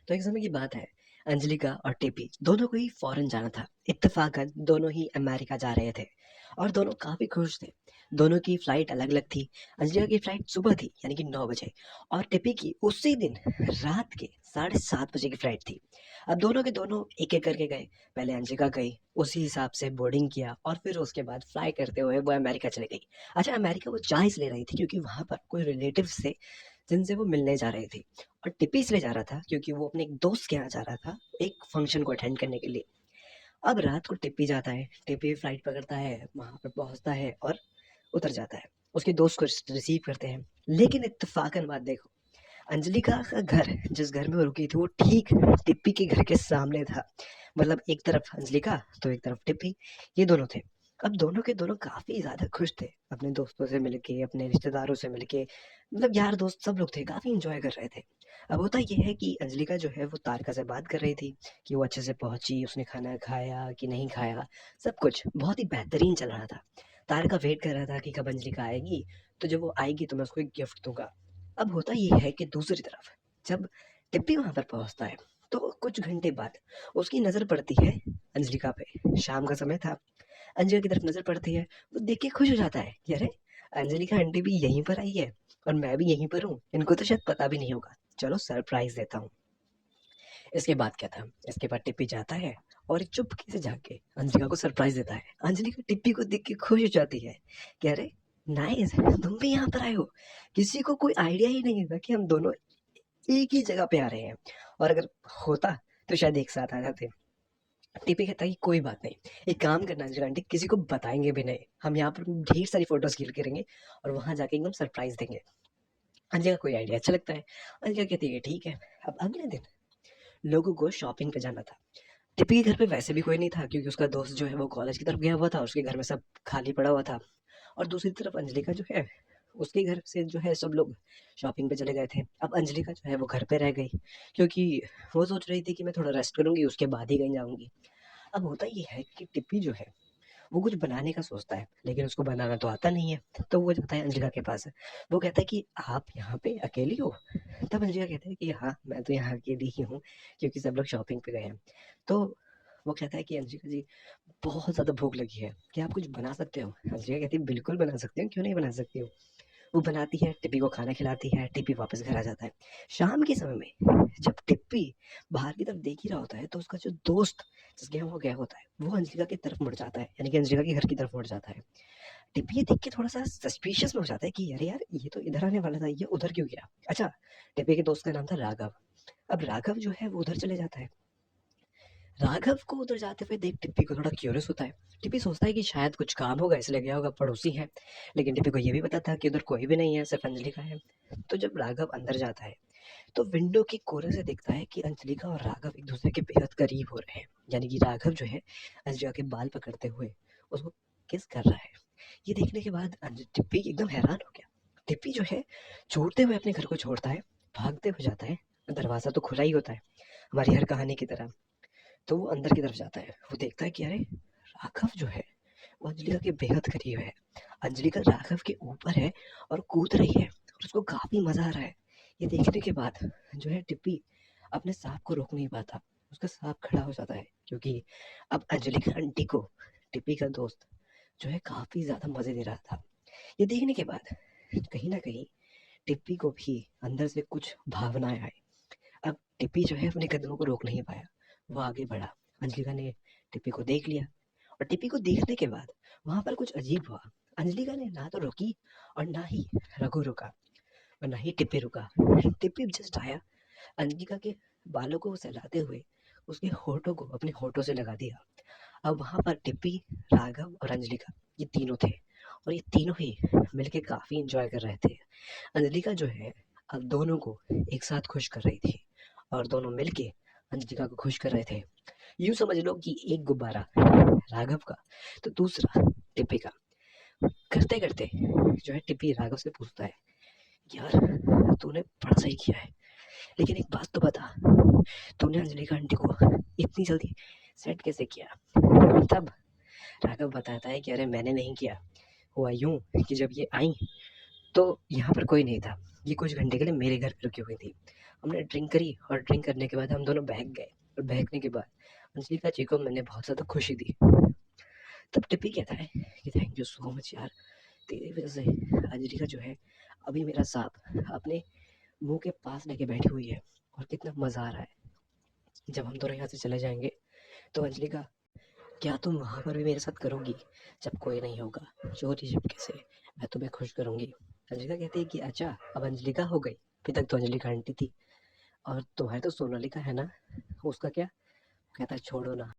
तो एक समय की बात है, अंजलिका और टेपी दोनों को ही फॉरेन जाना था। इत्तेफाकन दोनों ही अमेरिका जा रहे थे और दोनों काफ़ी खुश थे। दोनों की फ़्लाइट अलग-अलग थी। अंजलिका की फ़्लाइट सुबह थी यानी कि 9 बजे और टेपी की उसी दिन रात के 7:30 बजे की फ़्लाइट थी। अब दोनों के दोनों एक-एक करके गए। पहले अंजलिका गई, उसी हिसाब से बोर्डिंग किया और फिर उसके बाद फ्लाई करते हुए वो अमेरिका चली गई। अच्छा, अमेरिका वो जा इसलिए रही थी क्योंकि वहाँ पर कोई रिलेटिव्स थे जिनसे वो मिलने जा रही थी। और टिप्पी इसलिए जा रहा था क्योंकि वो अपने एक दोस्त के यहाँ जा रहा था एक फंक्शन को अटेंड करने के लिए। अब रात को टिप्पी जाता है, टिप्पी फ्लाइट पकड़ता है, वहाँ पर पहुँचता है और उतर जाता है। उसके दोस्त को रिसीव करते हैं। लेकिन इत्तेफाकन बात देखो, अंजलिका का घर जिस घर में वो रुकी थी वो ठीक टिप्पी के घर के सामने था। मतलब एक तरफ अंजलिका तो एक तरफ टिप्पी, ये दोनों थे। अब दोनों के दोनों काफ़ी ज़्यादा खुश थे अपने दोस्तों से मिलके, अपने रिश्तेदारों से मिलके। मतलब यार दोस्त सब लोग थे, काफ़ी एंजॉय कर रहे थे। अब होता ये है कि अंजलिका जो है वो तारका से बात कर रही थी कि वो अच्छे से पहुंची, उसने खाना खाया कि नहीं खाया, सब कुछ बहुत ही बेहतरीन चल रहा था। तारका वेट कर रहा था कि कब अंजलिका आएगी, तो जब वो आएगी तो मैं उसको एक गिफ्ट दूंगा। अब होता ये है कि दूसरी तरफ जब टिप्पी वहां पर पहुंचता है तो कुछ घंटे बाद उसकी नजर पड़ती है अंजलिका पे। शाम का समय था, अंजलिका की तरफ नजर पड़ती है। वो देख के खुश हो जाता है कि अरे, अंजलिका आंटी भी यहीं पर आई है और मैं भी यहीं पर हूँ, इनको तो शायद पता भी नहीं होगा, चलो सरप्राइज देता हूँ। इसके बाद क्या था, इसके बाद टिप्पी जाता है और चुपके से जाके अंजलिका को सरप्राइज देता है। अंजलिका टिप्पी को देख के खुश हो जाती है कि अरे नाइस, तुम भी यहाँ पर आए हो। किसी को कोई आइडिया ही नहीं था कि हम दोनों एक ही जगह पे आ रहे हैं, और अगर होता तो शायद एक साथ आ जाते। टिप्पी कहता है कि कोई बात नहीं, एक काम करना अंजलिका आंटी, किसी को बताएंगे भी नहीं, हम यहाँ पर ढेर सारी फोटोज क्लिक करेंगे और वहां जाके एकदम सरप्राइज देंगे। अंजलिका कोई आइडिया अच्छा लगता है। अंजलिका कहती है ठीक है। अब अगले दिन लोगों को शॉपिंग पे जाना था। टिप्पी के घर पे वैसे भी कोई नहीं था क्योंकि उसका दोस्त जो है वो कॉलेज की तरफ गया हुआ था, उसके घर में सब खाली पड़ा हुआ था। और दूसरी तरफ अंजलिका जो है, उसके घर से जो है सब लोग शॉपिंग पे चले गए थे। अब अंजलिका जो है वो घर पे रह गई क्योंकि वो सोच रही थी कि मैं थोड़ा रेस्ट करूंगी, उसके बाद ही कहीं जाऊंगी। अब होता ये है कि टिप्पी जो है वो कुछ बनाने का सोचता है लेकिन उसको बनाना तो आता नहीं है। तो वो जाता है अंजलिका के पास। वो कहता है कि आप यहाँ पे अकेली हो? तब अंजलिका कहता है कि हाँ, मैं तो यहाँ अकेली ही हूँ क्योंकि सब लोग शॉपिंग पे गए हैं। तो वो कहता है कि अंजलिका जी, बहुत ज़्यादा भूख लगी है, क्या आप कुछ बना सकते हो? अंजलिका कहती है बिल्कुल बना सकती हूँ, क्यों नहीं बना सकती हूँ। वो बनाती है, टिप्पी को खाना खिलाती है, टिप्पी वापस घर आ जाता है। शाम के समय में जब टिप्पी बाहर की तरफ देख ही रहा होता है तो उसका जो दोस्त जिसके यहाँ वो गया होता है वो अंजलिका की तरफ मुड़ जाता है, यानी कि अंजलिका के घर की तरफ मुड़ जाता है। टिप्पी ये देख के थोड़ा सा सस्पिशियस में हो जाता है कि अरे यार, ये तो इधर आने वाला था, ये उधर क्यों गया? अच्छा, टिप्पी के दोस्त का नाम था राघव। अब राघव जो है वो उधर चले जाता है। राघव को उधर जाते हुए देख टिप्पी को थोड़ा क्यूरियस होता है। टिप्पी सोचता है कि शायद कुछ काम होगा इसलिए गया होगा, पड़ोसी है। लेकिन टिप्पी को ये भी पता था कि उधर कोई भी नहीं है, सिर्फ अंजलिका है। तो जब राघव अंदर जाता है तो विंडो के कोने से दिखता है कि अंजलिका और राघव एक दूसरे के बेहद करीब हो रहे हैं। यानी कि राघव जो है अंजलिका के बाल पकड़ते हुए उसको किस कर रहा है। ये देखने के बाद टिप्पी एकदम हैरान हो गया। टिप्पी जो है छोड़ते हुए अपने घर को छोड़ता है, भागते हुए जाता है। दरवाजा तो खुला ही होता है हमारी हर कहानी की तरह। तो वो अंदर की तरफ जाता है, वो देखता है कि अरे, राघव जो है वो अंजलिका के बेहद करीब है। अंजलिका राघव के ऊपर है और कूद रही है और उसको काफी मजा आ रहा है। ये देखने के बाद जो है टिप्पी अपने सांप को रोक नहीं पाता, उसका सांप खड़ा हो जाता है क्योंकि अब अंजलिका आंटी को टिप्पी का दोस्त जो है काफी ज्यादा मजे दे रहा था। ये देखने के बाद कहीं ना कहीं टिप्पी को भी अंदर से कुछ भावनाएं आई। अब टिप्पी जो है अपने कदमों को रोक नहीं पाया, वो आगे बढ़ा। अंजलिका ने टिप्पी को देख लिया और टिप्पी को देखने के बाद वहां पर कुछ अजीब हुआ। अंजलिका ने ना तो रुकी और ना ही रघु रुका और ना ही टिप्पी रुका। टिप्पी जस्ट आया, अंजलिका के बालों को सहलाते हुए उसके होठों को अपने होठों से लगा दिया। अब वहां पर टिप्पी, राघव और अंजलिका, ये तीनों थे और ये तीनों ही मिलके काफी एंजॉय कर रहे थे। अंजलिका जो है अब दोनों को एक साथ खुश कर रही थी और दोनों मिलके अंजलिका को खुश कर रहे थे। यूं समझ लो कि एक गुब्बारा राघव का तो दूसरा टिप्पी का। करते करते जो है टिप्पी राघव से पूछता है, यार तूने बड़ा सही किया है, लेकिन एक बात तो बता, तूने अंजलिका आंटी को इतनी जल्दी सेट कैसे किया? तब राघव बताता है कि अरे मैंने नहीं किया, हुआ यूं कि जब ये आई तो यहाँ पर कोई नहीं था, ये कुछ घंटे के लिए मेरे घर पे रुकी हुई थी। हमने ड्रिंक करी और ड्रिंक करने के बाद हम दोनों बहक गए और बहकने के बाद अंजलिका जी को मैंने बहुत ज़्यादा खुशी दी। तब टिप्पी कहता है कि थैंक यू सो मच यार, तेरी वजह से अंजलिका जो है अभी मेरा सांप अपने मुंह के पास लेके बैठी हुई है और कितना मज़ा आ रहा है। जब हम दोनों यहाँ से चले जाएंगे तो अंजलिका, क्या तुम वहाँ पर भी मेरे साथ करोगी? जब कोई नहीं होगा, चोरी चुपके से मैं तुम्हें खुश करूंगी। अंजलिका कहती है कि अच्छा, अब अंजलिका हो गई, अभी तक तो अंजलिका आंटी थी। और तुम्हारी तो सोनालिका है ना, उसका क्या? कहता है छोड़ो ना।